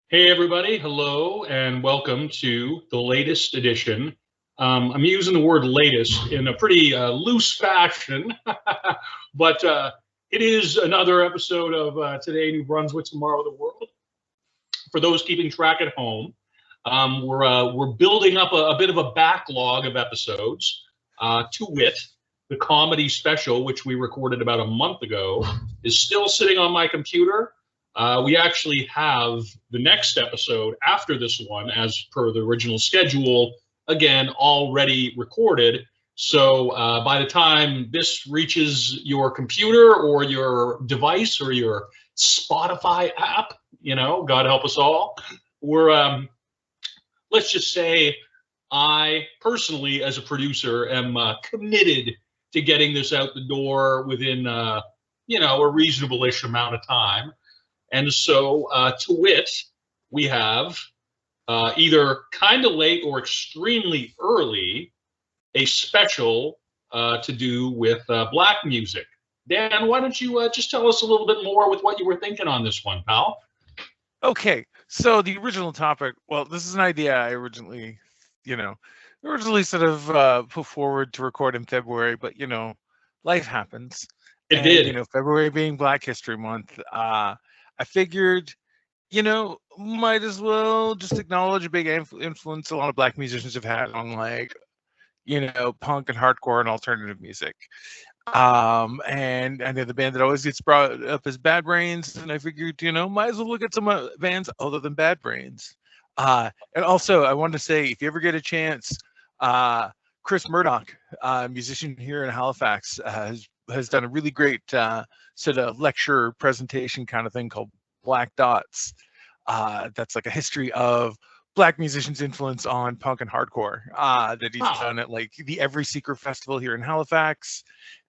Hey, everybody. Hello, and welcome to the latest edition. I'm using the word latest in a pretty loose fashion, but it is another episode of Today New Brunswick, Tomorrow the World. For those keeping track at home, we're building up a bit of a backlog of episodes. To wit, the comedy special, which we recorded about a month ago, is still sitting on my computer. We actually have the next episode after this one, as per the original schedule, again, already recorded. So by the time this reaches your computer or your device or your Spotify app, God help us all, we're, let's just say, I personally, as a producer, am committed to getting this out the door within, a reasonable-ish amount of time. And so, to wit, we have either kind of late or extremely early a special to do with black music. Dan, why don't you just tell us a little bit more with what you were thinking on this one, pal? Okay, so the original topic, well, this is an idea I originally sort of put forward to record in February, but life happens. It And did. February being Black History Month, I figured, might as well just acknowledge a big influence a lot of black musicians have had on punk and hardcore and alternative music. And I know the band that always gets brought up is Bad Brains, and I figured, might as well look at some bands other than Bad Brains. And also, I wanted to say, if you ever get a chance, Chris Murdoch, musician here in Halifax, has done a really great sort of lecture presentation kind of thing called Black Dots. That's like a history of black musicians' influence on punk and hardcore that he's done at like the Every Secret Festival here in Halifax,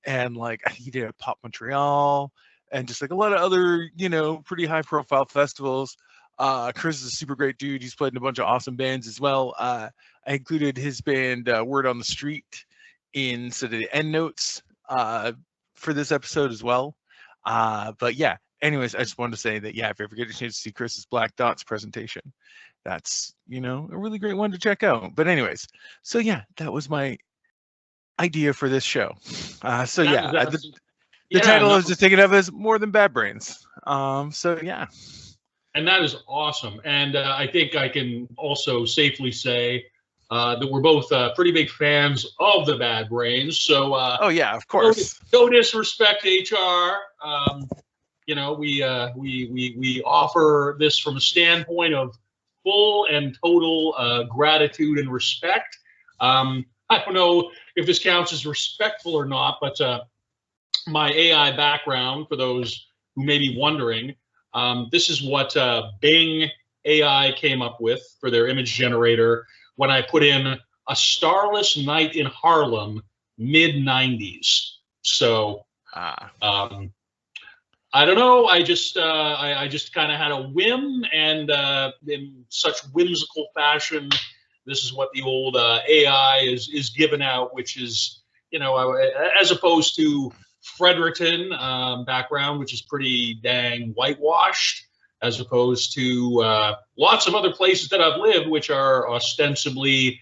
and like he did at Pop Montreal, and just like a lot of other pretty high profile festivals. Chris is a super great dude. He's played in a bunch of awesome bands as well. I included his band Word on the Street in sort of the end notes for this episode as well. But yeah, anyways, I just wanted to say that if you ever get a chance to see Chris's Black Dots presentation, that's a really great one to check out. But anyways, so yeah, that was my idea for this show. The title I was just thinking of is More Than Bad Brains. So yeah. And that is awesome. And I think I can also safely say that we're both pretty big fans of the Bad Brains. So oh yeah, of course. No disrespect, HR. We offer this from a standpoint of full and total gratitude and respect. I don't know if this counts as respectful or not, but my AI background, for those who may be wondering, this is what Bing AI came up with for their image generator when I put in a starless night in Harlem, mid-90s. So I don't know. I just kind of had a whim, and in such whimsical fashion, this is what the old AI is given out, which is, as opposed to Fredericton background, which is pretty dang whitewashed, as opposed to lots of other places that I've lived, which are ostensibly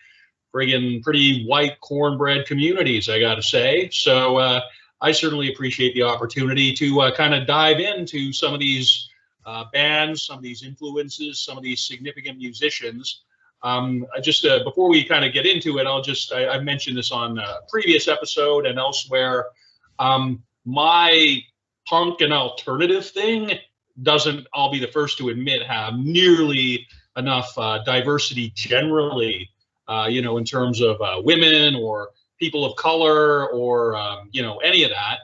friggin' pretty white cornbread communities, I got to say. So I certainly appreciate the opportunity to kind of dive into some of these bands, some of these influences, some of these significant musicians. Before we kind of get into it, I mentioned this on a previous episode and elsewhere. My punk and alternative thing doesn't, I'll be the first to admit, have nearly enough diversity generally, in terms of women or people of color or, any of that.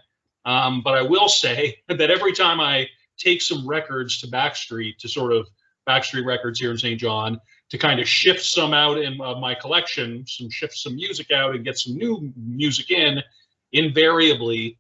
But I will say that every time I take some records to Backstreet, to sort of Backstreet Records here in St. John, to kind of shift some out in my collection, shift some music out and get some new music in, invariably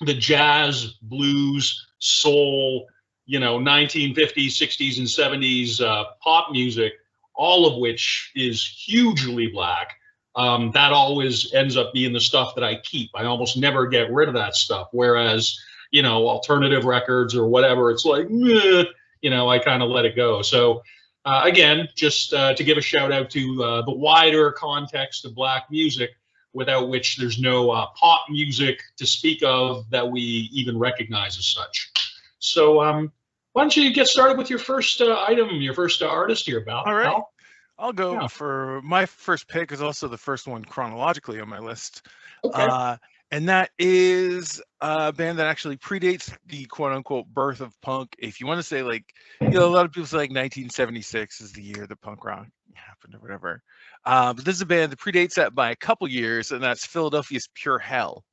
the jazz, blues, soul, 1950s, 60s, and 70s pop music, all of which is hugely black. That always ends up being the stuff that I keep. I almost never get rid of that stuff. Whereas, alternative records or whatever, it's like, I kind of let it go. So Again, just to give a shout out to the wider context of black music, without which there's no pop music to speak of that we even recognize as such. So why don't you get started with your first item, your first artist here, All right. Hal? I'll go Yeah. for my first pick is also the first one chronologically on my list. Okay. And that is a band that actually predates the quote unquote birth of punk. If you want to say like, a lot of people say like 1976 is the year that punk rock happened or whatever. But this is a band that predates that by a couple years, and that's Philadelphia's Pure Hell.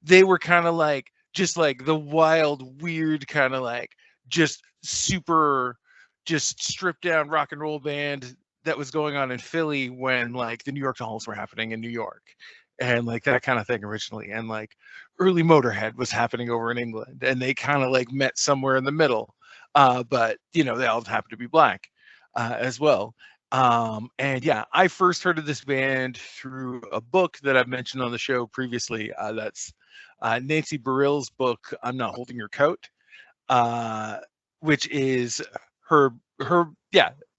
They were kind of like, just like the wild, weird kind of like, just super, just stripped down rock and roll band that was going on in Philly when like the New York Dolls were happening in New York, and like that kind of thing originally, and like early Motorhead was happening over in England, and they kind of like met somewhere in the middle. But they all happen to be black as well. And yeah, I first heard of this band through a book that I've mentioned on the show previously. That's Nancy Barill's book, I'm Not Holding Your Coat, which is her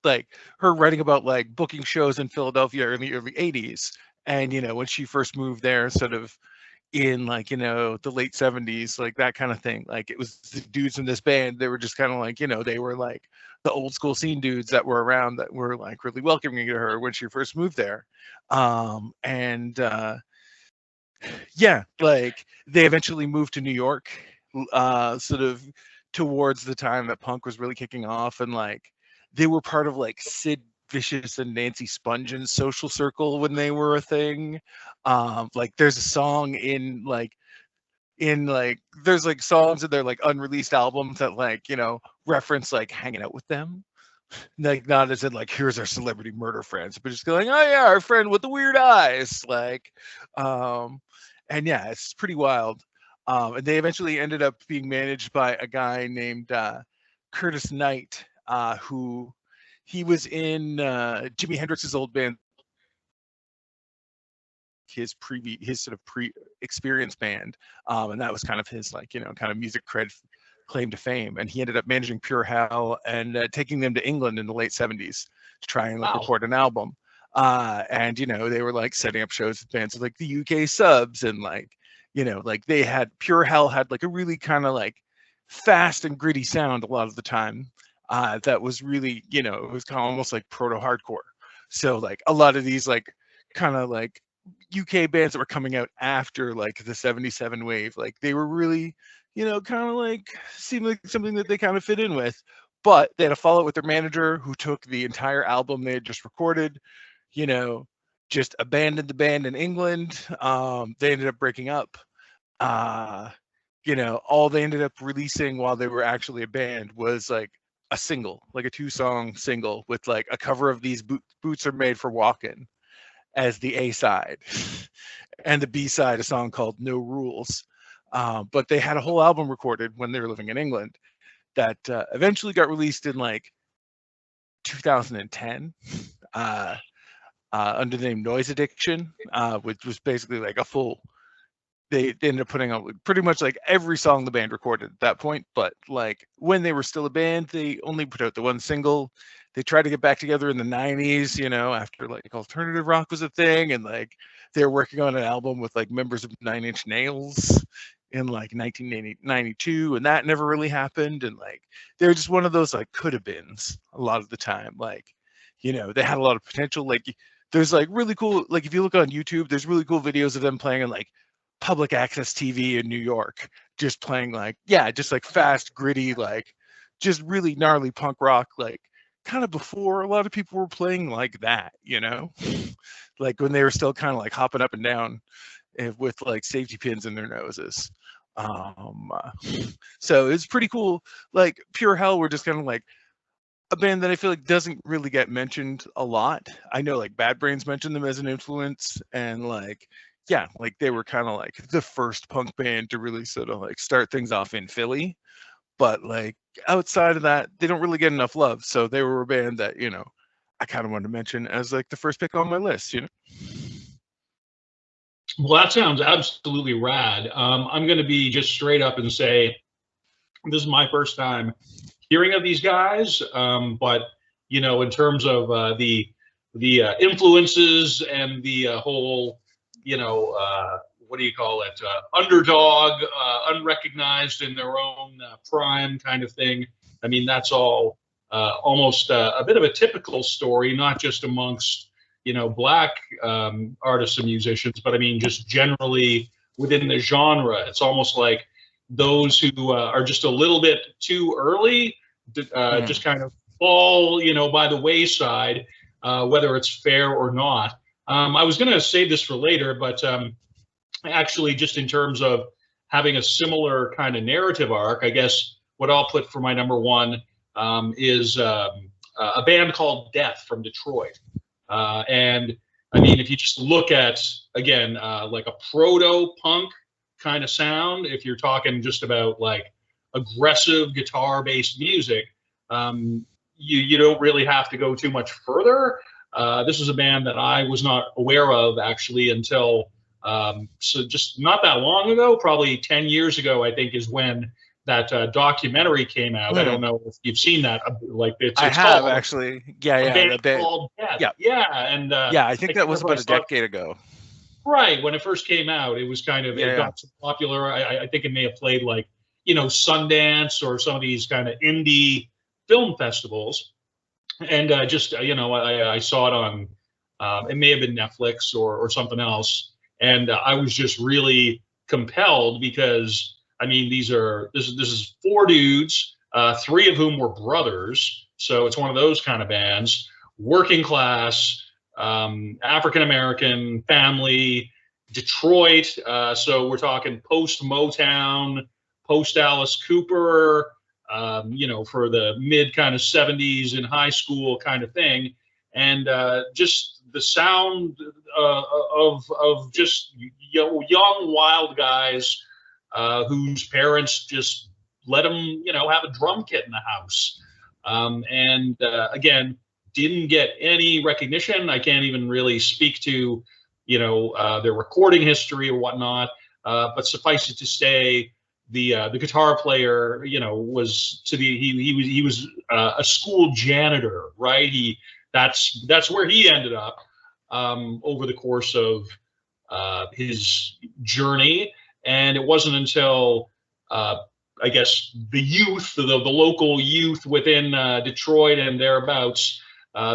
like her writing about like booking shows in Philadelphia in the early 80s. And when she first moved there, sort of in like the late 70s, like that kind of thing. Like it was the dudes in this band, they were just kind of like they were like the old school scene dudes that were around that were like really welcoming to her when she first moved there. And yeah, like they eventually moved to New York, sort of towards the time that punk was really kicking off, and like they were part of like Sid Vicious and Nancy Spongeon's social circle when they were a thing. Like there's a song in there's like songs in their like unreleased albums that like reference like hanging out with them, like not as in like here's our celebrity murder friends, but just going, oh yeah, our friend with the weird eyes, like and yeah, it's pretty wild. And they eventually ended up being managed by a guy named Curtis Knight, who he was in Jimi Hendrix's old band, his sort of pre-experience band, and that was kind of his like kind of music cred claim to fame. And he ended up managing Pure Hell and taking them to England in the late 70s to try and like record an album. And they were like setting up shows with bands like the UK Subs, and like like they had Pure Hell had like a really kind of like fast and gritty sound a lot of the time, that was really it was kind of almost like proto hardcore. So like a lot of these like kind of like UK bands that were coming out after like the 77 wave, like they were really kind of like seemed like something that they kind of fit in with. But they had to follow it with their manager, who took the entire album they had just recorded, just abandoned the band in England. They ended up breaking up. All they ended up releasing while they were actually a band was like a single, like a 2-song single with like a cover of These Boots Are Made for Walking as the A side, and the B side, a song called No Rules. But they had a whole album recorded when they were living in England that eventually got released in like 2010 under the name Noise Addiction, which was basically like a full. They ended up putting out pretty much like every song the band recorded at that point. But like when they were still a band, they only put out the one single. They tried to get back together in the 90s, after like alternative rock was a thing, and like they were working on an album with like members of Nine Inch Nails in like 1992, and that never really happened. And like they were just one of those like could have beens a lot of the time. Like they had a lot of potential. Like there's like really cool, like if you look on YouTube, there's really cool videos of them playing in like public access TV in New York, just playing like just like fast, gritty, like just really gnarly punk rock, like kind of before a lot of people were playing like that, like when they were still kind of like hopping up and down with like safety pins in their noses. So it's pretty cool. Like Pure Hell were just kind of like a band that I feel like doesn't really get mentioned a lot. I know like Bad Brains mentioned them as an influence, and like like they were kind of like the first punk band to really sort of like start things off in Philly. But like outside of that, they don't really get enough love. So they were a band that I kind of wanted to mention as like the first pick on my list. Well, that sounds absolutely rad. I'm going to be just straight up and say this is my first time hearing of these guys, but in terms of the influences and the whole, what do you call it, underdog, unrecognized in their own prime kind of thing. I mean, that's all almost a bit of a typical story, not just amongst black artists and musicians, but I mean just generally within the genre. It's almost like those who are just a little bit too early just kind of fall, by the wayside, whether it's fair or not. I was going to save this for later, but actually, just in terms of having a similar kind of narrative arc, I guess what I'll put for my number one is a band called Death from Detroit. And I mean, if you just look at, again, like a proto-punk kind of sound, if you're talking just about like aggressive guitar-based music, you don't really have to go too much further. This is a band that I was not aware of actually until so just not that long ago, probably 10 years ago, I think is when that documentary came out. I don't know if you've seen that. Like I have called, actually. Yeah. Called Death. Yeah. And I think that was about a decade ago. Right. When it first came out, it was kind of, it got so popular. I think it may have played like, Sundance or some of these kind of indie film festivals. And just, I saw it on, it may have been Netflix or something else. And I was just really compelled because, I mean, this is four dudes, three of whom were brothers. So it's one of those kind of bands, working class, African-American family, Detroit. So we're talking post Motown, post Alice Cooper, for the mid kind of 70s in high school kind of thing. And just the sound of just young wild guys whose parents just let them, have a drum kit in the house. And again, didn't get any recognition. I can't even really speak to, their recording history or whatnot. But suffice it to say, the guitar player, was he was a school janitor, right? That's where he ended up over the course of his journey. And it wasn't until, I guess, the youth, the local youth within Detroit and thereabouts,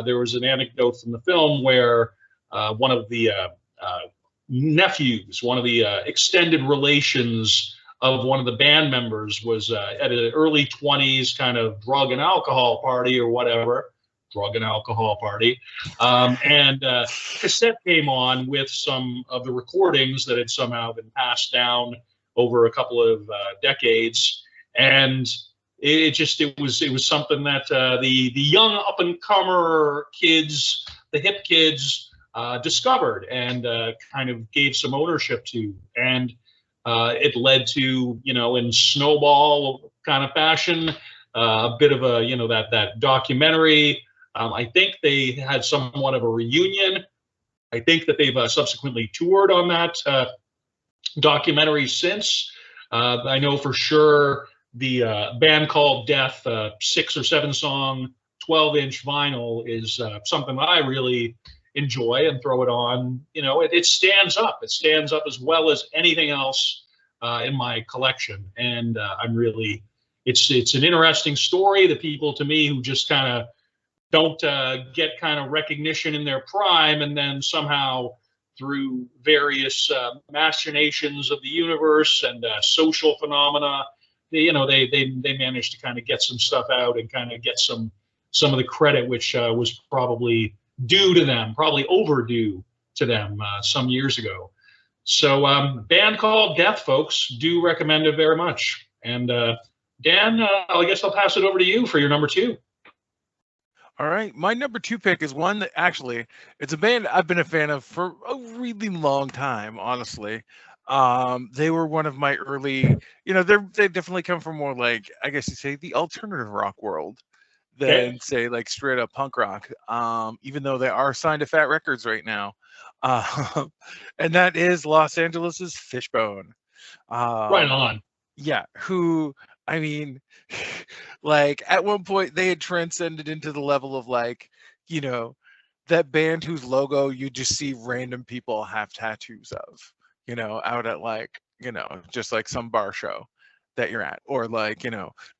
there was an anecdote from the film where one of the nephews, one of the extended relations of one of the band members was at an early 20s kind of drug and alcohol party or whatever. Drug and alcohol party. And cassette came on with some of the recordings that had somehow been passed down over a couple of decades. And it was something that the young up and comer kids, the hip kids, discovered and kind of gave some ownership to. And it led to, in snowball kind of fashion, a bit of a, that documentary. I think they had somewhat of a reunion. I think that they've subsequently toured on that documentary since. I know for sure the band called Death, 6 or 7 song, 12-inch vinyl is something that I really enjoy and throw it on. It stands up. It stands up as well as anything else in my collection. And I'm really, it's an interesting story. The people to me who just kind of don't get kind of recognition in their prime, and then somehow through various machinations of the universe and social phenomena, they managed to kind of get some stuff out and kind of get some of the credit which was probably due to them, probably overdue to them some years ago. So band called Death, folks, do recommend it very much. And Dan, I guess I'll pass it over to you for your number 2. All right, my number 2 pick is one that actually, it's a band I've been a fan of for a really long time, honestly. They were one of my early, they definitely come from more like, I guess you say, the alternative rock world than say like straight up punk rock, even though they are signed to Fat Records right now. And that is Los Angeles's Fishbone. Right on. Yeah, who I mean, like at one point they had transcended into the level of like, you know, that band whose logo you just see random people have tattoos of, out at like, just like some bar show that you're at, or like,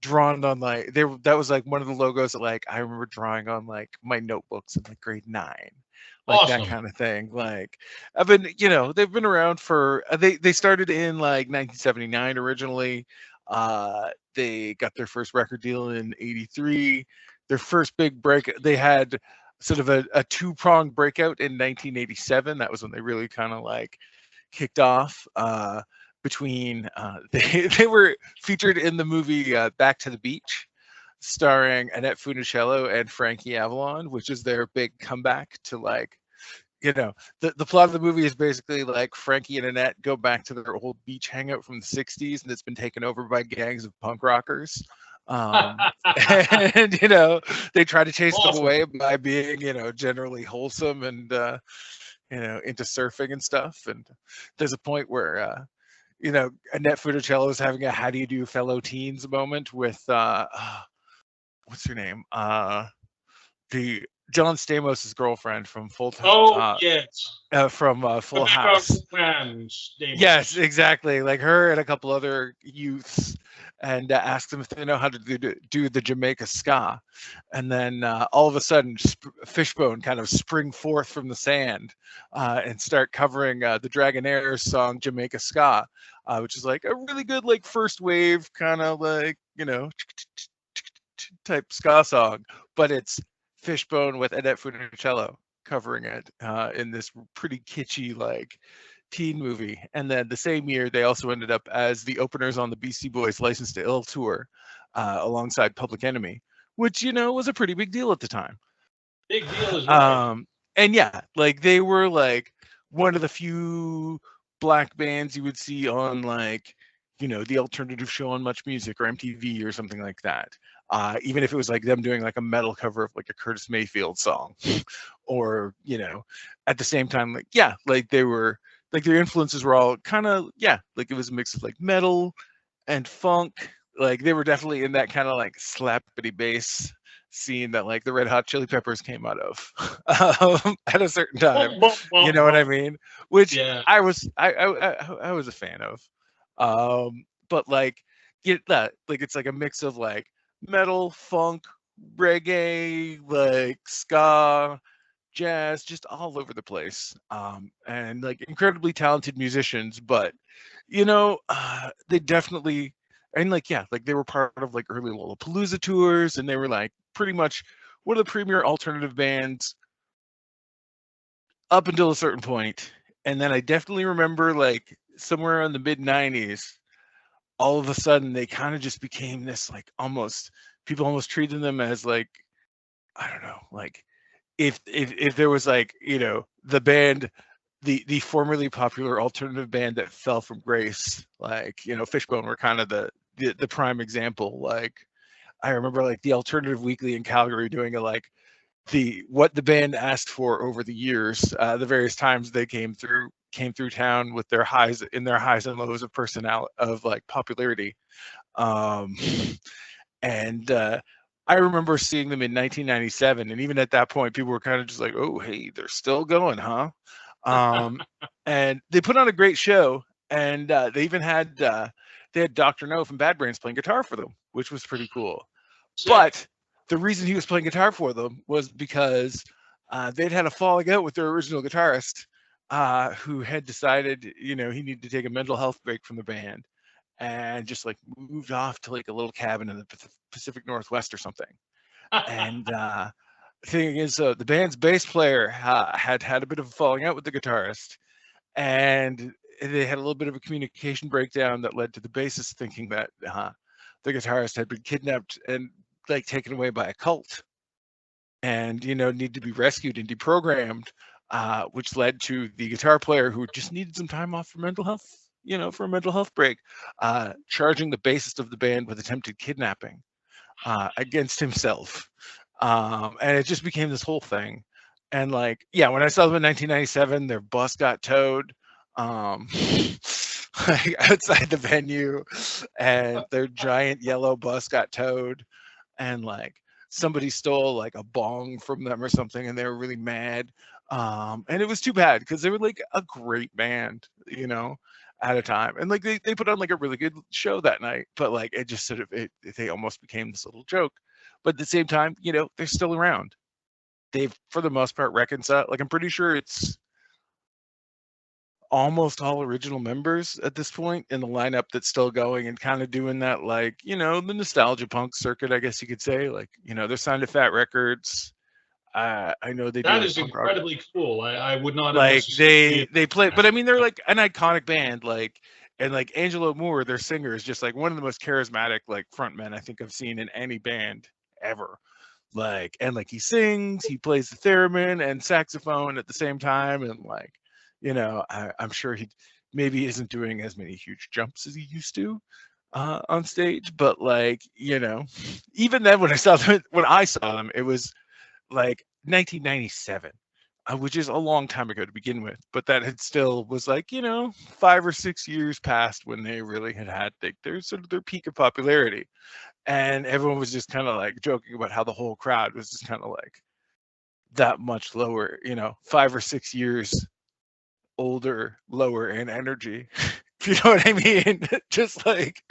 drawn on like that was like one of the logos that like I remember drawing on like my notebooks in like grade 9. Like that Awesome. kind of thing. Like I've been, they've been around for they started in like 1979 originally. They got their first record deal in 83. Their first big break, they had sort of a two-pronged breakout in 1987. That was when they really kind of like kicked off. Between they were featured in the movie Back to the Beach, starring Annette Funicello and Frankie Avalon, which is their big comeback to like, the plot of the movie is basically like Frankie and Annette go back to their old beach hangout from the 60s, and it's been taken over by gangs of punk rockers. And they try to chase them Awesome. away by being generally wholesome and into surfing and stuff. And there's a point where Annette Funicello is having a "How do you do, fellow teens" moment with what's her name? The John Stamos' girlfriend from Full Oh, yes. from The Full House. background man's name. Yes, exactly. Like her and a couple other youths, and ask them if they know how to do the Jamaica ska. And then all of a sudden, Fishbone kind of spring forth from the sand and start covering the Dragonaires song Jamaica Ska, which is like a really good like first wave kind of like type ska song, but it's Fishbone with Annette Funicello covering it in this pretty kitschy like teen movie. And then the same year they also ended up as the openers on the Beastie Boys License to Ill tour alongside Public Enemy, which was a pretty big deal at the time. Big deal is right. And yeah, like they were like one of the few black bands you would see on like the alternative show on Much Music or MTV or something like that. Even if it was like them doing like a metal cover of like a Curtis Mayfield song, or at the same time, like like they were like their influences were all kind of like it was a mix of like metal and funk. Like they were definitely in that kind of like slappity bass scene that like the Red Hot Chili Peppers came out of at a certain time. You know what I mean? Which I was a fan of. But like get that like it's like a mix of like metal, funk, reggae, like ska, jazz, just all over the place. And like incredibly talented musicians, but they definitely and like like they were part of like early Lollapalooza tours, and they were like pretty much one of the premier alternative bands up until a certain point. And then I definitely remember like somewhere in the mid 90s, all of a sudden they kind of just became this like people almost treated them as like, I don't know, like if there was like, the band, the formerly popular alternative band that fell from grace, like, Fishbone were kind of the prime example. Like I remember like the Alternative Weekly in Calgary doing a like what the band asked for over the years, the various times they came through town with their highs and lows of personality, of like popularity. And I remember seeing them in 1997, and even at that point, people were kind of just like, "Oh, hey, they're still going, huh?" And they put on a great show, and they even had Dr. No from Bad Brains playing guitar for them, which was pretty cool. Sick. But the reason he was playing guitar for them was because they'd had a falling out with their original guitarist, who had decided, he needed to take a mental health break from the band, and just like moved off to like a little cabin in the Pacific Northwest or something. And thing is, the band's bass player had a bit of a falling out with the guitarist, and they had a little bit of a communication breakdown that led to the bassist thinking that the guitarist had been kidnapped and like taken away by a cult, and need to be rescued and deprogrammed, which led to the guitar player, who just needed some time off for mental health, for a mental health break, charging the bassist of the band with attempted kidnapping against himself. And it just became this whole thing. And like, when I saw them in 1997, their bus got towed. like outside the venue, and their giant yellow bus got towed, and like somebody stole like a bong from them or something, and they were really mad. And it was too bad because they were like a great band, at a time, and like they put on like a really good show that night, but like it just sort of they almost became this little joke. But at the same time, they're still around. They've for the most part reconciled. Like I'm pretty sure it's almost all original members at this point in the lineup that's still going and kind of doing that, like, the nostalgia punk circuit, I guess you could say. Like, they're signed to Fat Records. I know they do That like is punk rock. incredibly cool. I would not have Like necessarily. they play, but I mean they're like an iconic band, like, and like Angelo Moore, their singer, is just like one of the most charismatic like frontmen I think I've seen in any band ever. Like, and like he sings, he plays the theremin and saxophone at the same time, and like, I'm sure he maybe isn't doing as many huge jumps as he used to on stage, but like, even then when I saw them, it was like 1997, which is a long time ago to begin with, but that had still was like, 5 or 6 years past when they really had like their sort of their peak of popularity, and everyone was just kind of like joking about how the whole crowd was just kind of like that much lower, 5 or 6 years older, lower in energy. If you know what I mean. Just like,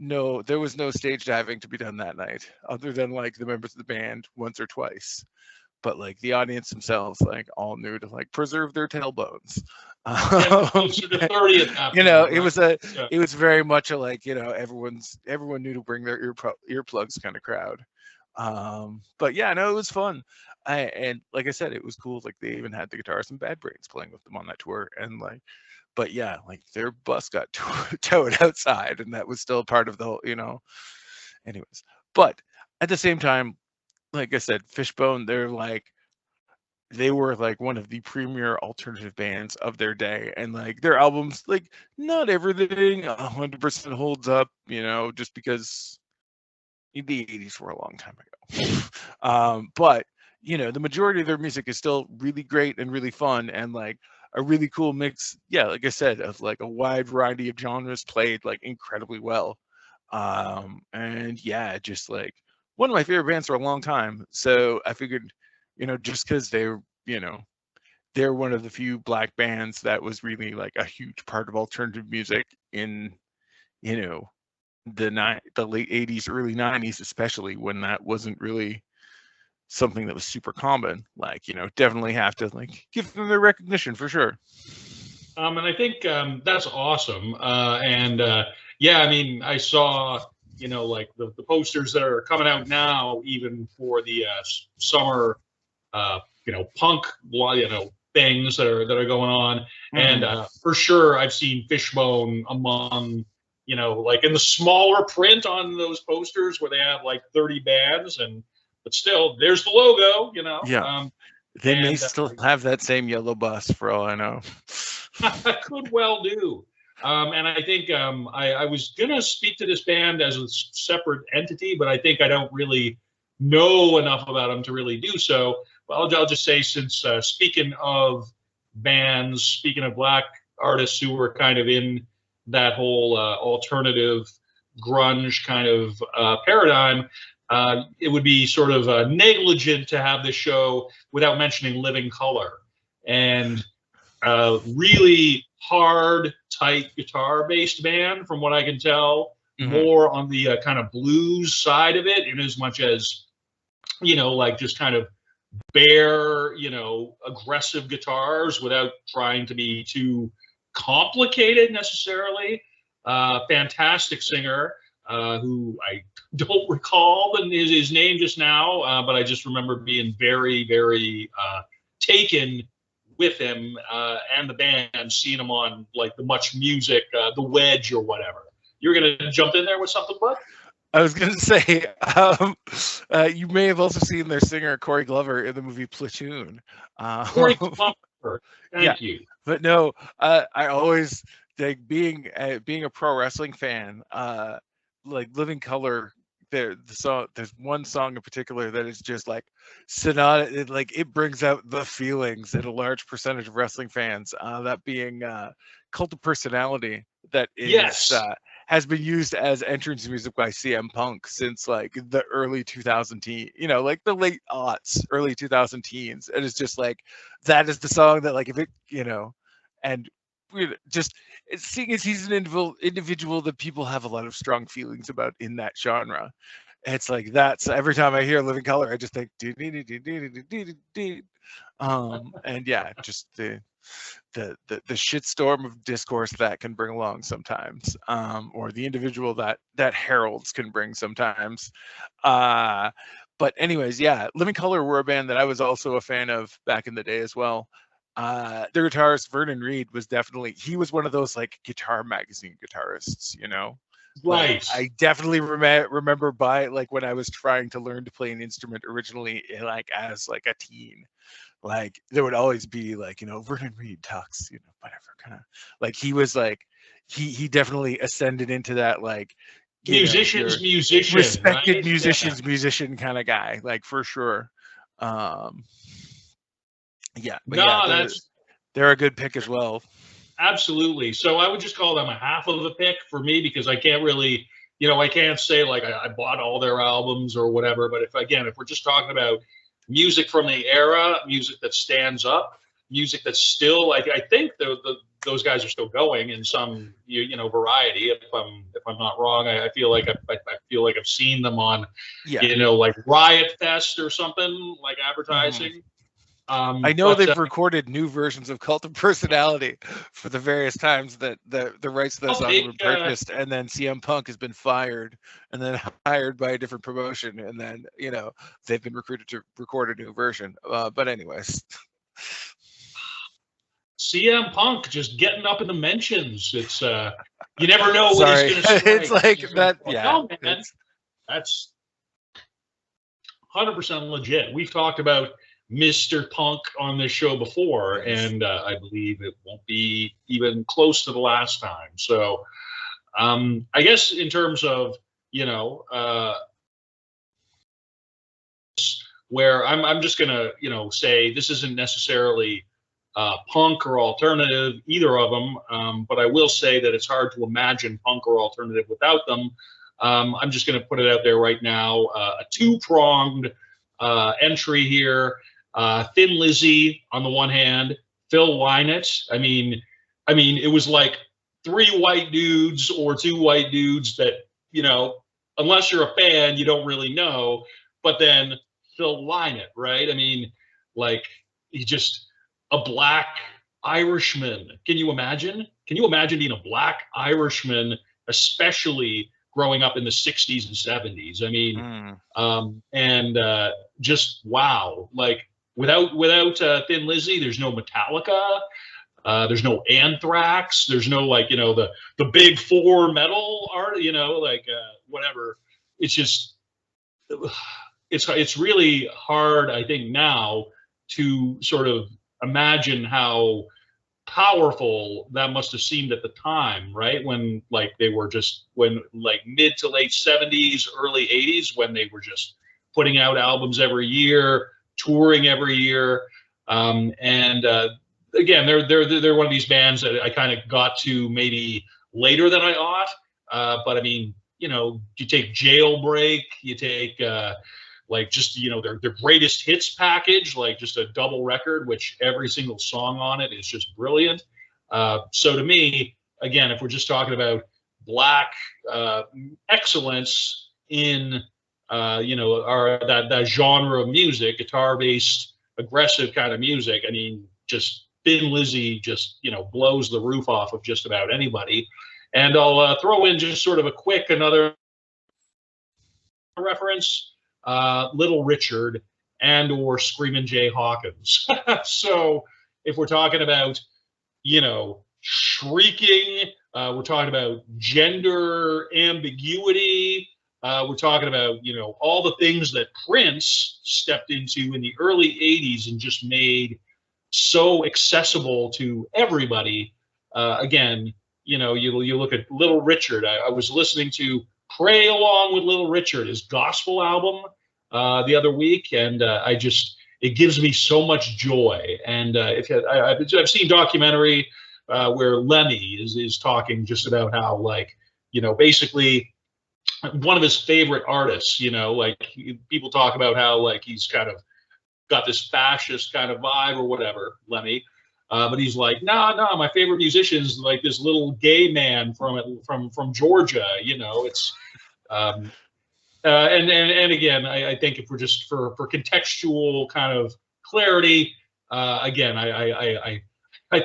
no, there was no stage diving to be done that night, other than like the members of the band once or twice. But like the audience themselves, like all knew to like preserve their tailbones. Closer to 30 at that point, It was yeah. it was very much a like, everyone knew to bring their earplugs kind of crowd. But yeah, no, it was fun. And like I said, it was cool. Like they even had the guitarists and Bad Brains playing with them on that tour, and like, but yeah, like their bus got towed outside, and that was still part of the whole, anyways. But at the same time, like I said, Fishbone, they were like one of the premier alternative bands of their day, and like their albums, like not everything 100% holds up, just because the 80s were a long time ago. But the majority of their music is still really great and really fun, and like a really cool mix, yeah, like I said, of like a wide variety of genres played like incredibly well. And yeah, just like one of my favorite bands for a long time. So I figured, just because they're one of the few black bands that was really like a huge part of alternative music in, the late 80s, early 90s, especially when that wasn't really something that was super common. Like, definitely have to like give them their recognition for sure. And I think that's awesome. Yeah, I mean, I saw, like the posters that are coming out now, even for the summer, punk, things that are going on. And for sure, I've seen Fishbone among, like in the smaller print on those posters where they have like 30 bands, but still, there's the logo, Yeah. They may still have that same yellow bus for all I know. Could well do. And I think I was going to speak to this band as a separate entity, but I think I don't really know enough about them to really do so. Well, I'll just say, since speaking of bands, speaking of black artists who were kind of in that whole alternative grunge kind of paradigm, it would be sort of negligent to have this show without mentioning Living Color. And really hard, tight guitar-based band, from what I can tell, more on the kind of blues side of it, in as much as, like just kind of bare, aggressive guitars without trying to be too complicated necessarily. Fantastic singer, who I don't recall his name just now, but I just remember being very, very taken with him and the band, seeing him on like the Much Music, the Wedge or whatever. You're gonna jump in there with something, bud? I was gonna say, you may have also seen their singer Corey Glover in the movie Platoon. Corey Glover, thank you. But no, I always like being a pro wrestling fan. Like Living Color, the song, there's one song in particular that is just like sonata. It brings out the feelings in a large percentage of wrestling fans. That being Cult of Personality, that is Yes. has been used as entrance music by CM Punk since like the early 2000 teen, like the late aughts, early 2000 teens. And it's just like, that is the song that, like, if it, and just seeing as he's an individual that people have a lot of strong feelings about in that genre. It's like, that's every time I hear Living Color, I just think, and yeah, just the shitstorm of discourse that can bring along sometimes, or the individual that heralds can bring sometimes. But anyways, yeah, Living Color were a band that I was also a fan of back in the day as well. Their guitarist Vernon Reid he was one of those like Guitar Magazine guitarists, Right. Like, I definitely remember like when I was trying to learn to play an instrument originally, like as like a teen, like there would always be like, Vernon Reid talks, whatever kind of, like, he was like, he definitely ascended into that, like, musician, respected right? musician kind of guy, like, for sure. Yeah, but No, yeah, they're a good pick as well. Absolutely. So I would just call them a half of a pick for me, because I can't really, I can't say like I bought all their albums or whatever. But if we're just talking about music from the era, music that stands up, music that's still, like, I think those guys are still going in some variety. If I'm not wrong, I feel like I've seen them on, like Riot Fest or something, like advertising. Mm-hmm. I know they've recorded new versions of Cult of Personality for the various times that the rights to that song have been purchased, and then CM Punk has been fired and then hired by a different promotion, and then they've been recruited to record a new version. But anyways, CM Punk just getting up in the mentions. It's you never know what he's going to strike. It's like that. Yeah, no, man, that's 100% legit. We've talked about Mr. Punk on this show before, and I believe it won't be even close to the last time. So I guess in terms of, where I'm just going to, say this isn't necessarily punk or alternative, either of them, but I will say that it's hard to imagine punk or alternative without them. I'm just going to put it out there right now, a two-pronged entry here. Thin Lizzy on the one hand, Phil Lynott. I mean, it was like three white dudes or two white dudes that, unless you're a fan, you don't really know. But then Phil Lynott, right? I mean, like, he just a black Irishman. Can you imagine? Can you imagine being a black Irishman, especially growing up in the 60s and 70s? I mean, just wow. Like, without Thin Lizzy, there's no Metallica, there's no Anthrax, there's no, like, the big four metal art, whatever. It's just, it's really hard, I think, now to sort of imagine how powerful that must have seemed at the time, right? When, like, they were just, when, like, mid to late 70s, early 80s, when they were just putting out albums every year, touring every year, again, they're one of these bands that I kind of got to maybe later than I ought. But I mean, you take Jailbreak, you take like, just their greatest hits package, like just a double record, which every single song on it is just brilliant. So to me, again, if we're just talking about black excellence in that genre of music, guitar-based, aggressive kind of music, I mean, just Thin Lizzy just blows the roof off of just about anybody. And I'll throw in just sort of a quick another reference, Little Richard and or Screamin' Jay Hawkins. So if we're talking about shrieking, we're talking about gender ambiguity. We're talking about, all the things that Prince stepped into in the early 80s and just made so accessible to everybody. Again, you look at Little Richard. I was listening to Pray Along with Little Richard, his gospel album, the other week, and it gives me so much joy. And if I've seen documentary where Lemmy is talking just about how, like, basically one of his favorite artists, like people talk about how, like, he's kind of got this fascist kind of vibe or whatever, Lemmy. But he's like, no, my favorite musician is like this little gay man from Georgia. It's and again, I think if we're just for contextual kind of clarity, again, I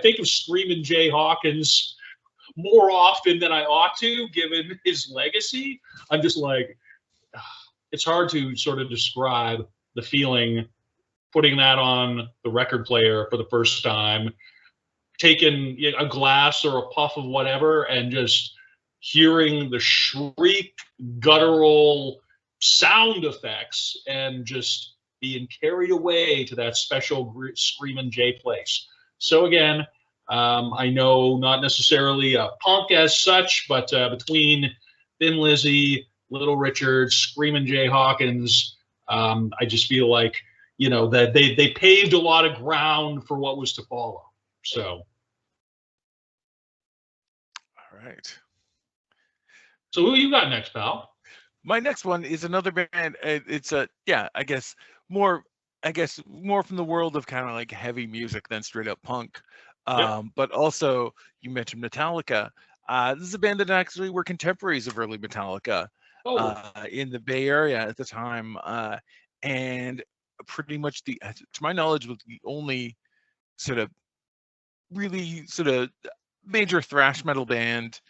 think of Screamin' Jay Hawkins more often than I ought to, given his legacy. I'm just like, it's hard to sort of describe the feeling putting that on the record player for the first time, taking a glass or a puff of whatever, and just hearing the shriek, guttural sound effects, and just being carried away to that special Screamin' Jay place. So again, I know not necessarily a punk as such, but between Thin Lizzy, Little Richard, Screamin' Jay Hawkins, I just feel like, that they paved a lot of ground for what was to follow. So. All right. So who you got next, pal? My next one is another band. It's I guess more from the world of kind of like heavy music than straight up punk. Yep. But also, you mentioned Metallica. This is a band that actually were contemporaries of early Metallica in the Bay Area at the time, and pretty much to my knowledge, was the only sort of really sort of major thrash metal band,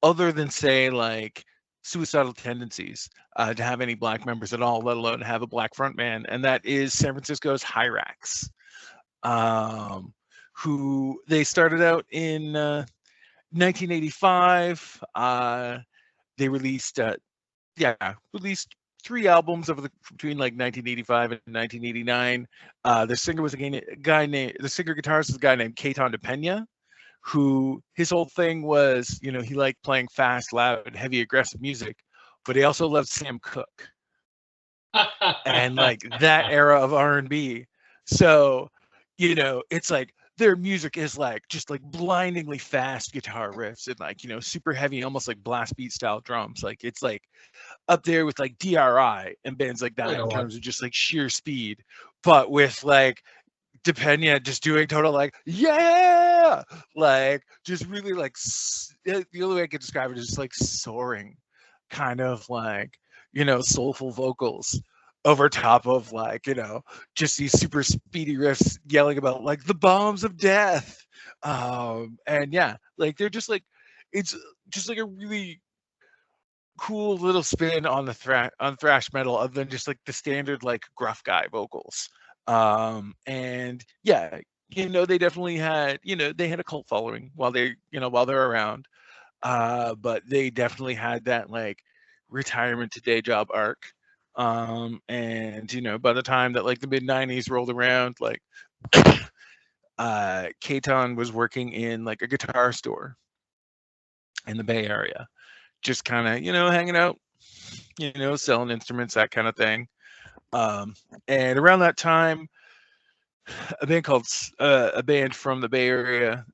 other than say like Suicidal Tendencies, to have any black members at all, let alone have a black frontman, and that is San Francisco's Hyrax, who they started out in 1985. They released 3 albums between like 1985 and 1989. The singer was the guitarist was a guy named Caton de Pena, who his whole thing was, he liked playing fast, loud, heavy, aggressive music, but he also loved Sam Cooke and like that era of R&B. So, it's like their music is like just like blindingly fast guitar riffs and like, super heavy, almost like blast beat style drums. Like it's like up there with like DRI and bands like that in terms of just like sheer speed, but with like de Pena just doing total like, yeah, like just really like the only way I could describe it is just like soaring kind of like, soulful vocals over top of like, just these super speedy riffs yelling about like the bombs of death. And yeah, like they're just like, it's just like a really cool little spin on the thrash metal, other than just like the standard like gruff guy vocals. And yeah, they definitely had, they had a cult following while they're around. But they definitely had that like retirement to day job arc. And by the time that like the mid 90s rolled around, like Caton was working in like a guitar store in the Bay Area, just kind of, hanging out, selling instruments, that kind of thing. And around that time, a band from the Bay Area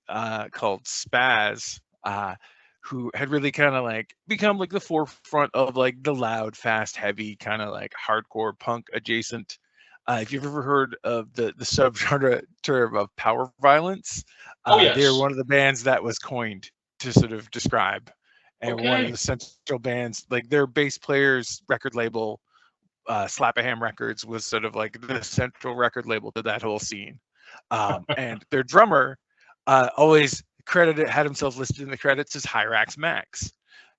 called Spaz, who had really kind of like become like the forefront of like the loud, fast, heavy kind of like hardcore punk adjacent. If you've ever heard of the subgenre term of power violence, yes. They're one of the bands that was coined to sort of describe, and one of the central bands, like their bass player's record label, Slap-a-Ham Records, was sort of like the central record label to that whole scene. And their drummer always had himself listed in the credits as Hyrax Max,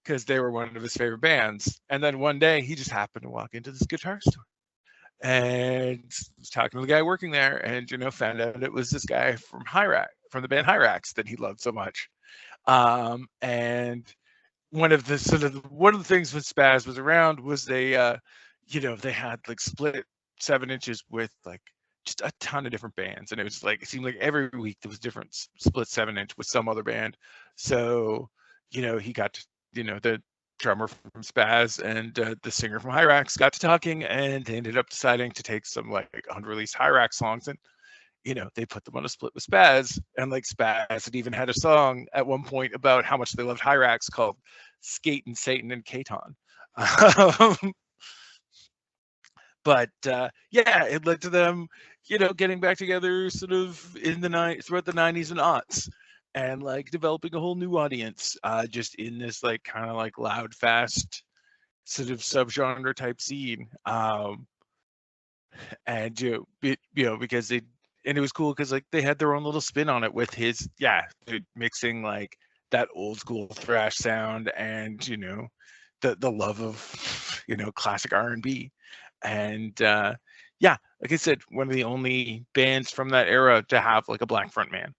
because they were one of his favorite bands. And then one day he just happened to walk into this guitar store and was talking to the guy working there, and found out it was this guy from the band Hyrax that he loved so much. And one of the things when Spaz was around was they had like split 7 inches with like just a ton of different bands, and it seemed like every week there was different split 7 inch with some other band. So he got to, drummer from Spaz and the singer from Hyrax got to talking, and they ended up deciding to take some like unreleased Hyrax songs, and they put them on a split with Spaz, and like Spaz had even had a song at one point about how much they loved Hyrax called "Skate and Satan and Katon." But yeah, it led to them, getting back together sort of throughout the 90s and aughts, and like developing a whole new audience, just in this like kind of like loud, fast sort of subgenre type scene. And because it was cool because like they had their own little spin on it with his mixing like that old school thrash sound and the love of classic R&B. And like I said, one of the only bands from that era to have like a black front man,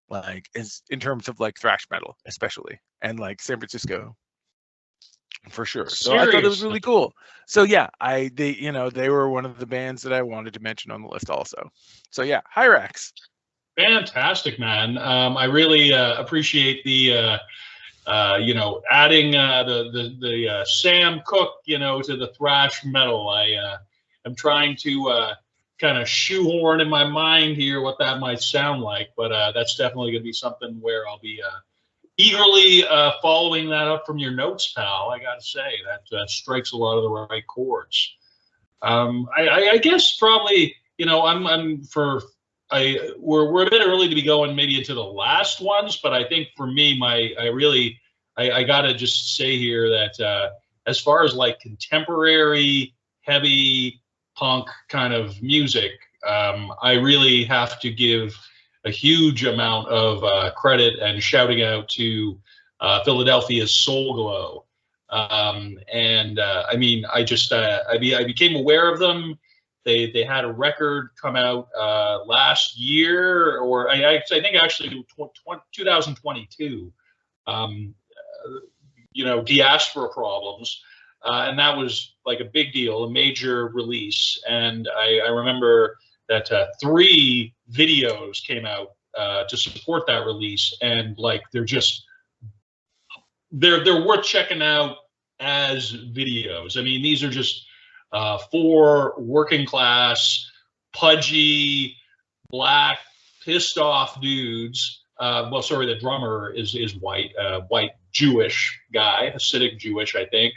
like is in terms of like thrash metal especially, and like San Francisco for sure. So I thought it was really cool. So yeah, they were one of the bands that I wanted to mention on the list also. So yeah, Hyrax. Fantastic, man. I really appreciate the adding the Sam Cooke, to the thrash metal. I'm trying to kind of shoehorn in my mind here what that might sound like, but that's definitely going to be something where I'll be eagerly following that up from your notes, pal. I got to say that strikes a lot of the right chords. I guess probably we're a bit early to be going maybe into the last ones, but I think for me, I gotta just say here that as far as like contemporary heavy punk kind of music, I really have to give a huge amount of credit and shouting out to Philadelphia's Soul Glow. I mean, I became aware of them. They had a record come out last year, or I think actually 2022. Diaspora Problems, and that was like a big deal, a major release. And I remember that 3 videos came out to support that release, and like they're worth checking out as videos. I mean, these are just 4 working class, pudgy, black, pissed off dudes. The drummer is white, white Jewish guy, Hasidic Jewish, I think,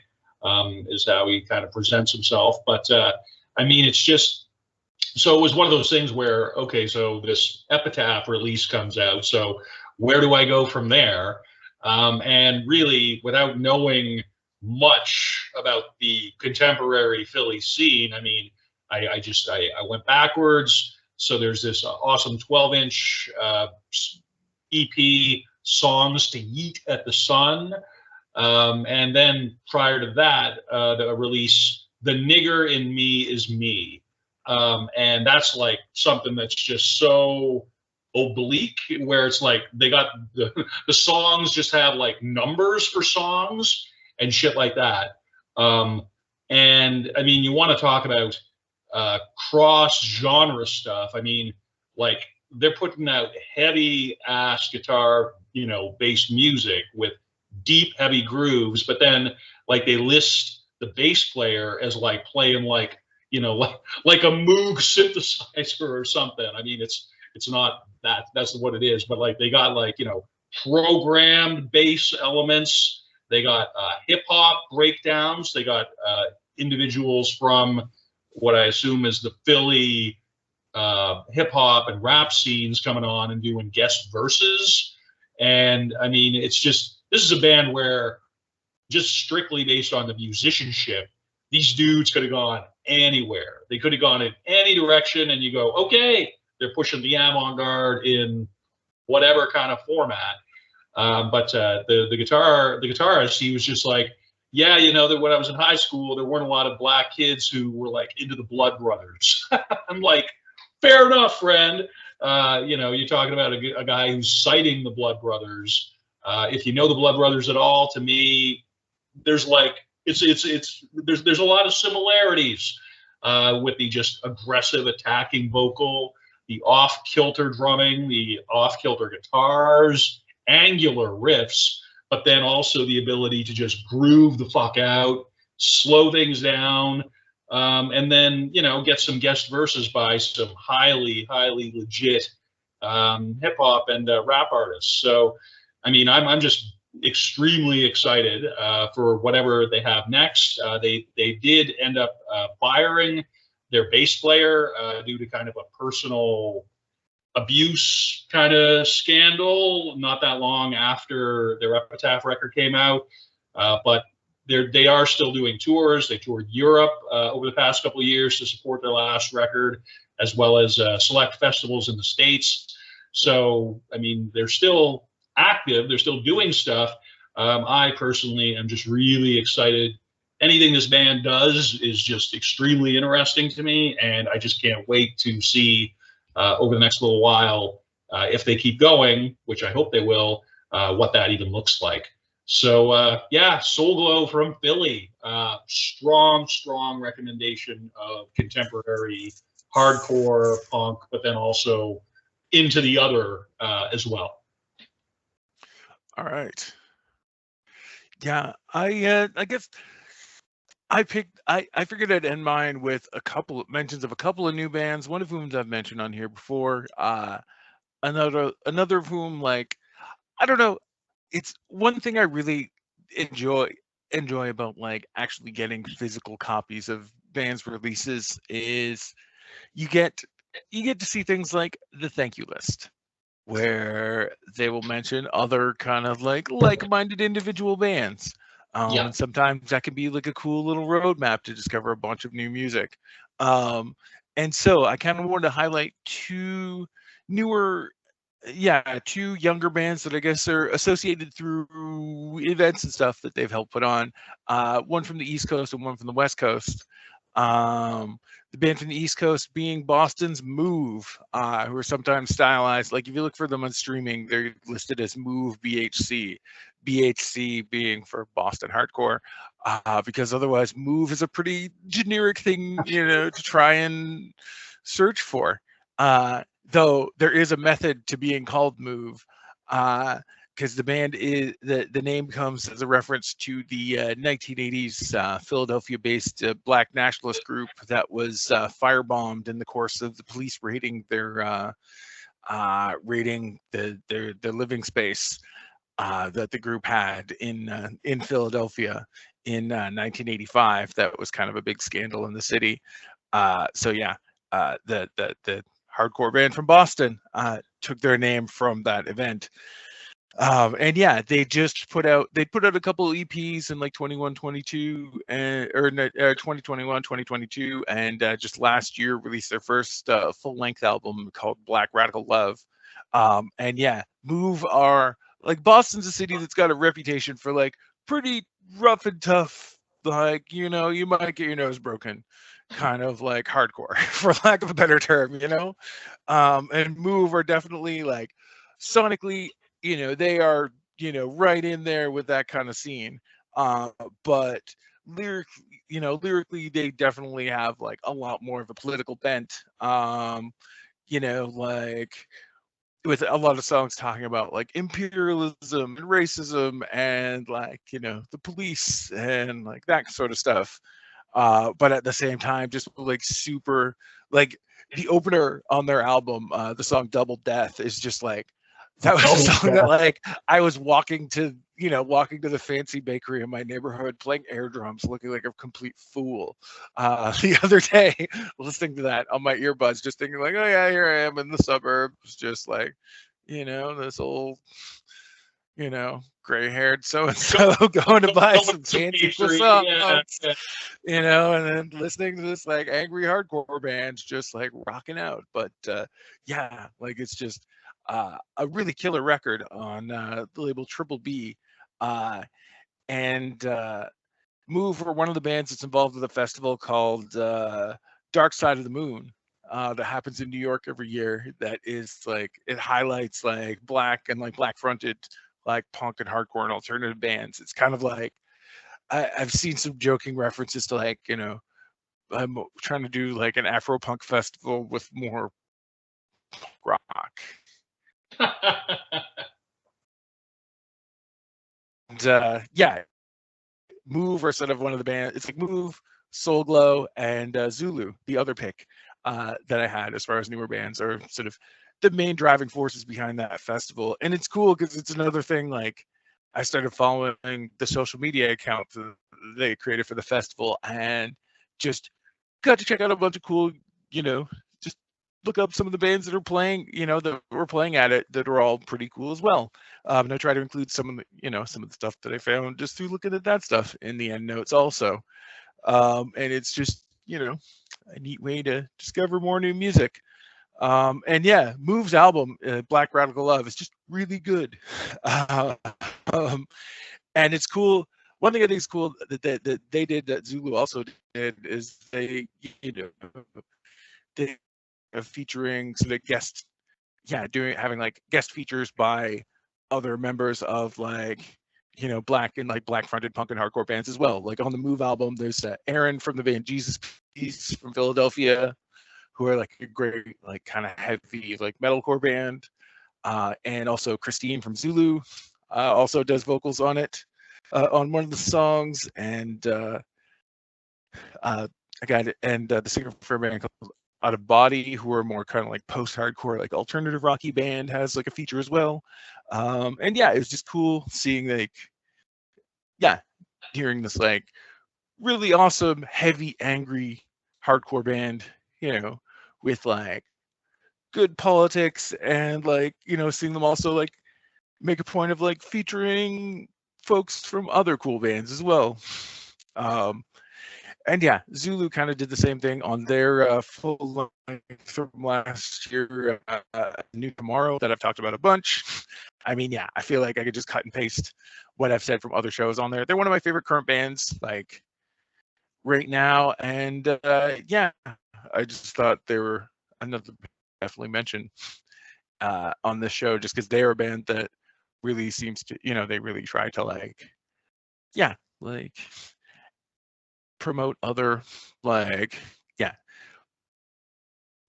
is how he kind of presents himself. But I mean, it's just, so it was one of those things where, okay, so this Epitaph release comes out, so where do I go from there? And really, without knowing much about the contemporary Philly scene, I mean, I went backwards. So there's this awesome 12-inch EP, Songs to Yeet at the Sun. And then prior to that, the release, The Nigger in Me Is Me. And that's like something that's just so oblique, where it's like they got the songs just have like numbers for songs and shit like that. And I mean, you want to talk about cross genre stuff. I mean, like they're putting out heavy ass guitar, based music with deep, heavy grooves, but then like they list the bass player as like playing like like a Moog synthesizer or something. I mean, it's not that, that's what it is, but like they got like programmed bass elements. They got hip hop breakdowns. They got individuals from what I assume is the Philly hip hop and rap scenes coming on and doing guest verses. And I mean, this is a band where just strictly based on the musicianship, these dudes could have gone anywhere. They could have gone in any direction, and you go, okay, they're pushing the avant-garde in whatever kind of format. But the guitarist, he was just like, yeah, that when I was in high school, there weren't a lot of black kids who were like into the Blood Brothers. I'm like, fair enough, friend. You're talking about a guy who's citing the Blood Brothers. If you know the Blood Brothers at all, to me, there's like there's a lot of similarities with the just aggressive attacking vocal, the off-kilter drumming, the off-kilter guitars, angular riffs. but then also the ability to just groove the fuck out, slow things down, and then get some guest verses by some highly legit hip hop and rap artists. So, I mean, I'm just extremely excited for whatever they have next. They did end up firing their bass player due to kind of a personal abuse kind of scandal not that long after their Epitaph record came out. But they are still doing tours. They toured Europe over the past couple of years to support their last record, as well as select festivals in the States. So, I mean, they're still active. They're still doing stuff. I personally am just really excited. Anything this band does is just extremely interesting to me, and I just can't wait to see over the next little while, if they keep going, which I hope they will, what that even looks like. So yeah, Soul Glo from Philly, strong recommendation of contemporary hardcore punk, but then also into the other as well. All right. Yeah, I guess I figured I'd end mine with a couple of mentions of a couple of new bands, one of whom I've mentioned on here before. Another of whom, like, I don't know, it's one thing I really enjoy about like actually getting physical copies of bands releases is you get to see things like the thank you list, where they will mention other kind of like-minded individual bands. Yeah. And sometimes that can be like a cool little roadmap to discover a bunch of new music. And so I kind of wanted to highlight two younger bands that I guess are associated through events and stuff that they've helped put on. One from the East Coast and one from the West Coast. The band from the East Coast being Boston's Move, who are sometimes stylized. Like if you look for them on streaming, they're listed as Move BHC. BHC being for Boston Hardcore, because otherwise Move is a pretty generic thing, to try and search for. Though there is a method to being called Move, because the band is the name comes as a reference to the 1980s Philadelphia-based black nationalist group that was firebombed in the course of the police raiding their living space that the group had in Philadelphia in 1985. That was kind of a big scandal in the city. So yeah, the hardcore band from Boston took their name from that event. And yeah, they put out a couple of EPs in like 2021, 2022, and just last year released their first full-length album called Black Radical Love. And yeah, Move are like, Boston's a city that's got a reputation for like pretty rough and tough, like, you might get your nose broken kind of like hardcore, for lack of a better term, and Move are definitely like sonically, they are, right in there with that kind of scene. But lyrically, they definitely have like a lot more of a political bent. Like with a lot of songs talking about like imperialism and racism and like, the police and like that sort of stuff. But at the same time, just like super, like the opener on their album, the song Double Death is just like, that was a song that like I was walking to the fancy bakery in my neighborhood playing air drums looking like a complete fool the other day, listening to that on my earbuds, just thinking like, oh yeah, here I am in the suburbs, just like, this old, gray-haired so-and-so going to buy some fancy songs, and then listening to this like angry hardcore bands just like rocking out. But yeah, like it's just a really killer record on the label Triple B. And Move are one of the bands that's involved with a festival called Dark Side of the Moon that happens in New York every year. That is like, it highlights like black and like black fronted like punk and hardcore and alternative bands. It's kind of like, I've seen some joking references to like, I'm trying to do like an Afro punk festival with more rock. yeah, Move are sort of one of the bands. It's like Move, Soul Glow, and Zulu, the other pick that I had as far as newer bands, are sort of the main driving forces behind that festival. And it's cool because it's another thing, like, I started following the social media accounts that they created for the festival, and just got to check out a bunch of cool, just look up some of the bands that are playing, that were playing at it, that are all pretty cool as well. And I try to include some of some of the stuff that I found just through looking at that stuff in the end notes also. And it's just, a neat way to discover more new music. And yeah, Move's album, Black Radical Love, is just really good. Um, and it's cool. One thing I think is cool that they did, that Zulu also did, is they, they are featuring sort of guest, having like guest features by other members of like, black and like black fronted punk and hardcore bands as well. Like on the Move album, there's Aaron from the band Jesus Peace from Philadelphia, who are like a great, like kind of heavy, like metalcore band. And also Christine from Zulu also does vocals on it, on one of the songs. And I got it. And the singer for a band called Out of Body, who are more kind of like post-hardcore, like alternative rocky band, has like a feature as well. And yeah, it was just cool seeing like, hearing this like really awesome, heavy, angry hardcore band, with like good politics, and like, seeing them also like make a point of like featuring folks from other cool bands as well. And yeah, Zulu kind of did the same thing on their full length from last year, New Tomorrow, that I've talked about a bunch. I mean, yeah, I feel like I could just cut and paste what I've said from other shows on there. They're one of my favorite current bands, like right now. And yeah, I just thought they were another definitely mention on this show, just because they're a band that really seems to, they really try to like, like promote other like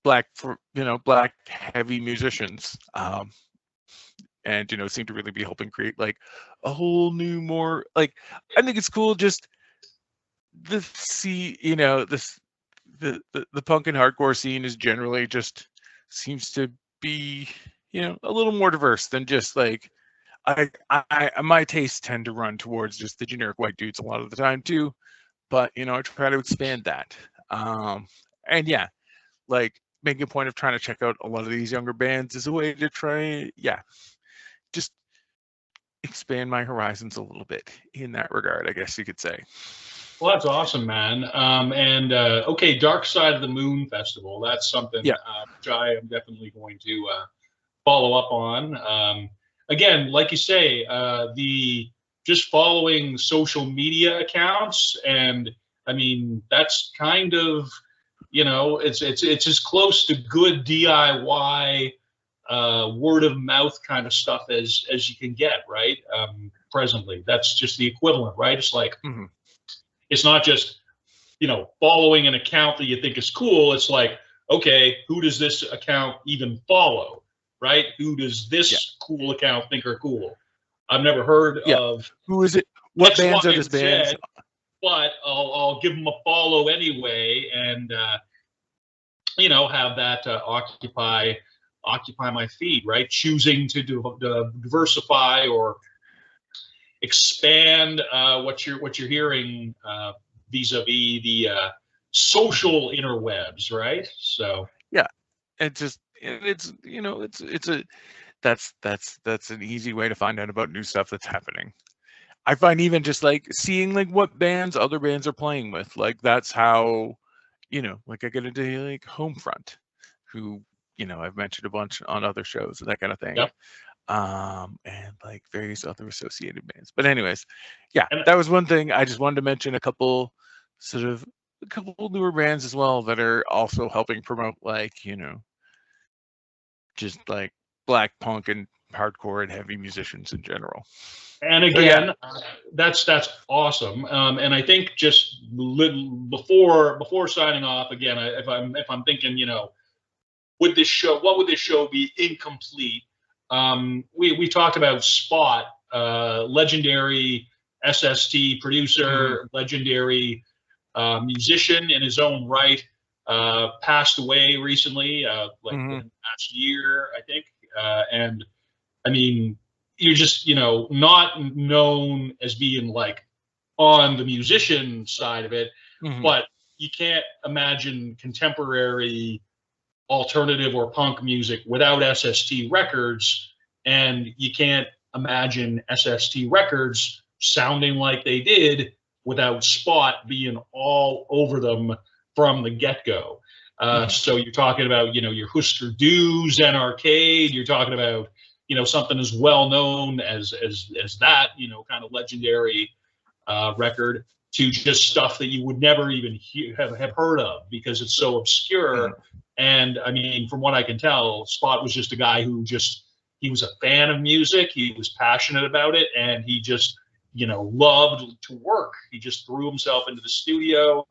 black heavy musicians, and seem to really be helping create like a whole new, more like, I think it's cool just the punk and hardcore scene is generally just seems to be a little more diverse than just like, I my tastes tend to run towards just the generic white dudes a lot of the time too. But I try to expand that. And yeah, like making a point of trying to check out a lot of these younger bands is a way to try, just expand my horizons a little bit in that regard, I guess you could say. Well, that's awesome, man. Okay, Dark Side of the Moon Festival. That's something which I am definitely going to follow up on. Again, like you say, the just following social media accounts, and I mean that's kind of, it's as close to good DIY word of mouth kind of stuff as you can get, right? Presently, that's just the equivalent, right? It's like, it's not just following an account that you think is cool. It's like, okay, who does this account even follow, right? Who does this cool account think are cool? I've never heard of. Who is it? What bands are this bands? But I'll give them a follow anyway, and have that occupy my feed, right? Choosing to diversify or expand what you're hearing vis-a-vis the social interwebs, right? So it's that's an easy way to find out about new stuff that's happening. I find even just like seeing like what bands other bands are playing with, like that's how, like I get into like Homefront, who, I've mentioned a bunch on other shows and that kind of thing. Yep. And like various other associated bands. But anyways, that was one thing. I just wanted to mention a couple newer bands as well that are also helping promote like, just like black punk and hardcore and heavy musicians in general. And again, that's awesome. And I think just before signing off, again, if I'm thinking, what would this show be incomplete? We talked about Spot legendary SST producer, legendary musician in his own right, passed away recently, like in the past year, I think. And I mean, you're just, not known as being like on the musician side of it, but you can't imagine contemporary alternative or punk music without SST Records, and you can't imagine SST Records sounding like they did without Spot being all over them from the get-go. So you're talking about, your Husker Du, Zen Arcade. You're talking about, something as well known as that, kind of legendary record, to just stuff that you would never even have heard of because it's so obscure. And I mean, from what I can tell, Spot was just a guy who he was a fan of music. He was passionate about it, and he just, loved to work. He just threw himself into the studio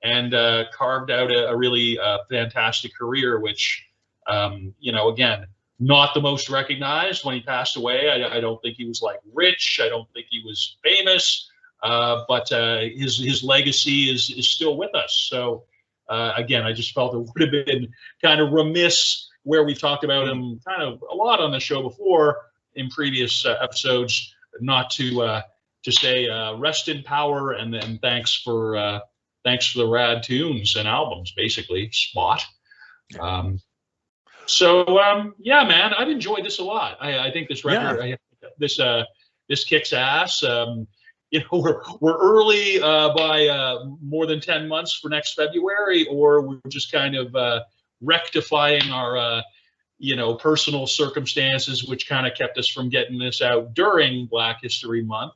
and carved out a really fantastic career, which, again, not the most recognized. When he passed away, I don't think he was like rich. I don't think he was famous, but his legacy is still with us. So again, I just felt it would have been kind of remiss, where we've talked about him kind of a lot on the show before in previous episodes, not to say rest in power, and then thanks for the rad tunes and albums, basically, Spot. Yeah, man, I've enjoyed this a lot. I think this record, this kicks ass. We're early by more than 10 months for next February, or we're just kind of rectifying our personal circumstances, which kind of kept us from getting this out during Black History Month.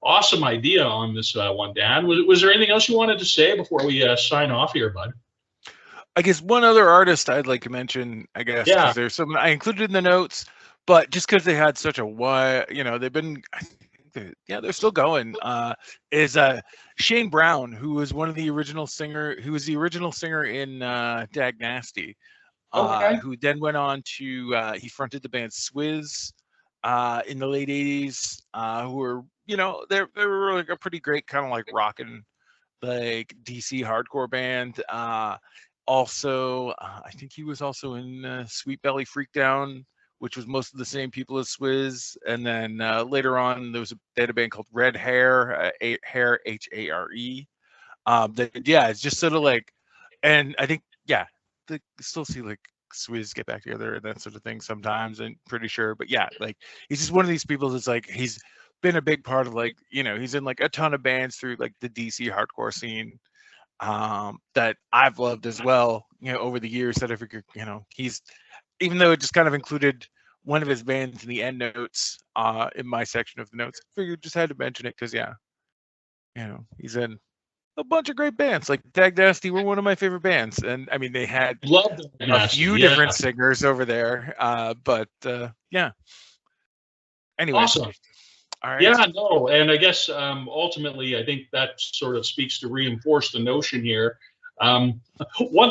Awesome idea on this one, Dan. Was there anything else you wanted to say before we sign off here, bud? I guess one other artist I'd like to mention, I guess, because there's some I included in the notes, but just because they had such a wide, they've been, they're still going, is Shane Brown, who was one of the original singer, in Dag Nasty, who then went on to, he fronted the band Swizz in the late 80s, who were, they were like a pretty great kind of like rockin', like DC hardcore band. Also, I think he was also in Sweet Belly Freakdown, which was most of the same people as Swizz. And then later on, they had a band called Red Hair, Hair, H-A-R-E. It's just sort of like, and I think, they still see like Swizz get back together and that sort of thing sometimes, and pretty sure. But like, he's just one of these people that's like, he's been a big part of like, he's in like a ton of bands through like the DC hardcore scene. That I've loved as well, over the years, that I figured, he's, even though it just kind of included one of his bands in the end notes, in my section of the notes, I figured just had to mention it because, he's in a bunch of great bands. Like Dag Nasty were one of my favorite bands, and I mean, they had a few different singers over there, but anyway. Awesome. All right. Yeah, no, and I guess ultimately, I think that sort of speaks to reinforce the notion here. One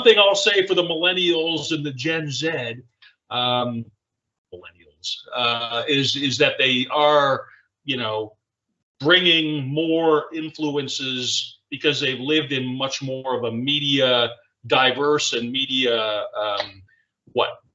thing I'll say for the millennials and the Gen Z, millennials, is that they are, bringing more influences because they've lived in much more of a media diverse and media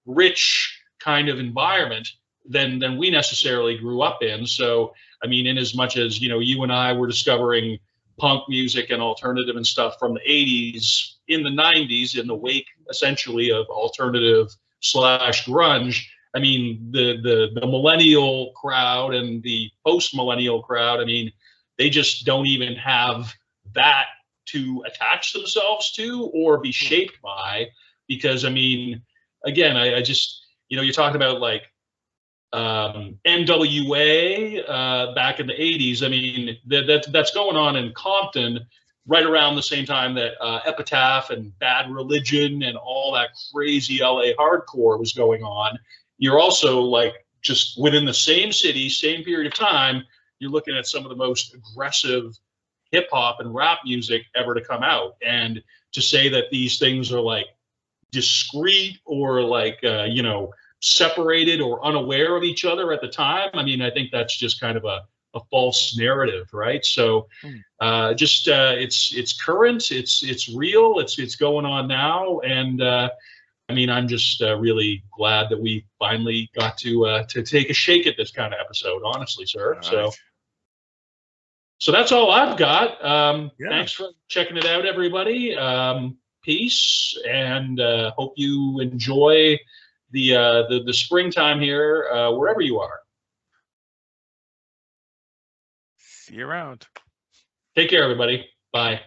rich kind of environment than we necessarily grew up in. So, I mean, in as much as, you and I were discovering punk music and alternative and stuff from the 80s, in the 90s, in the wake essentially of alternative / grunge, I mean, the millennial crowd and the post-millennial crowd, I mean, they just don't even have that to attach themselves to or be shaped by, because, I mean, again, I just, you're talking about like NWA back in the 80s. I mean, that's going on in Compton right around the same time that Epitaph and Bad Religion and all that crazy LA hardcore was going on. You're also like just within the same city, same period of time, you're looking at some of the most aggressive hip hop and rap music ever to come out. And to say that these things are like discreet or like, separated or unaware of each other at the time. I mean, I think that's just kind of a false narrative, right? So it's current, it's real, it's going on now, and I mean, I'm just really glad that we finally got to take a shake at this kind of episode, honestly, sir. Right. So that's all I've got. Yeah. Thanks for checking it out, everybody. Peace, and hope you enjoy the springtime here, wherever you are. See you around. Take care, everybody. Bye.